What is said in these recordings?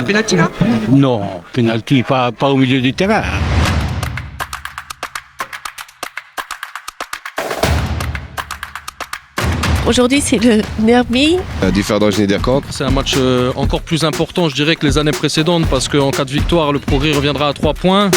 un penalty là? Non, penalty, pas au milieu du terrain. Aujourd'hui, c'est le derby. Differdange-Niederkorn. C'est un match encore plus important, je dirais, que les années précédentes, parce qu'en cas de victoire, le progrès reviendra à 3 points.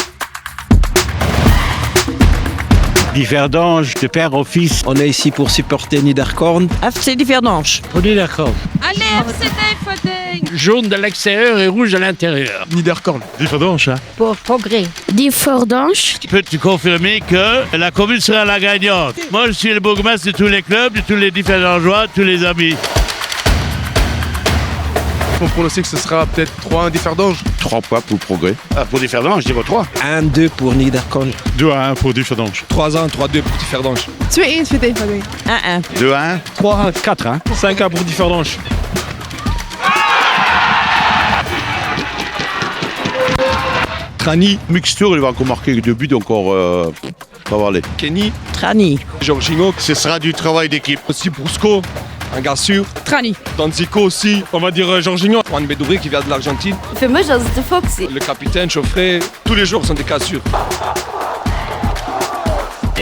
Differdange de père au fils. On est ici pour supporter Niederkorn. FC Differdange. On est d'accord. Allez, FC Differdange. Jaune de l'extérieur et rouge de l'intérieur. Niederkorn. Differdange, hein. Pour progrès. Differdange. Peux-tu confirmer que la commune sera la gagnante? Moi, je suis le bourgmestre de tous les clubs, de tous les Differdangeois, de tous les amis. Mon pronostic, ce sera peut-être 3-1 Differdange. 3 points pour le progrès. Pour Differdange, je dirais 3. 1-2 pour Niederkorn. 2-1 pour Differdange. 3-1, 3-2 pour Differdange. 2-1 für Differdange. 1-1. 2-1. 3, 4, hein. 5-1 pour Differdange. Trani, Mixture, il va encore marquer 2 buts encore. Pas voir les. Kenny, Trani. Jorginho, Ce sera du travail d'équipe. aussi Brusco, un gars sûr. Trani. Danzico aussi, on va dire Jorginho. Juan Bedouri qui vient de l'Argentine. Für mich ist es der Foxy. Le capitaine, Chauffret, tous les jours sont des cas sûrs.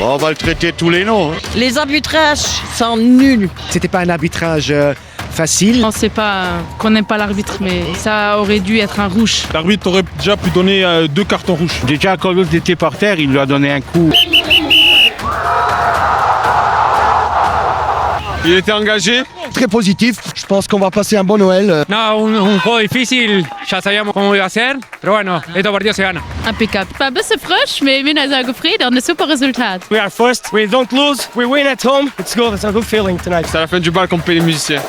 On va le traiter tous les noms. Hein. Les arbitrages sont nuls. C'était pas un arbitrage facile. On sait pas, qu'on n'aime pas l'arbitre, mais ça aurait dû être un rouge. L'arbitre aurait déjà pu donner 2 cartons rouges. Déjà, quand l'autre était par terre, il lui a donné un coup. Il était engagé. Très positif. Je pense qu'on va passer un bon Noël. No, un juego difícil, ya sabíamos cómo iba a ser, pero bueno, este partido se gana. Impeccable. War ein bisschen frisch, mais wir sind sehr gefreut und ein super Resultat. We are first, we don't lose, we win at home. It's good, it's a good feeling tonight. C'est à la fin du bal qu'on paie les musiciens.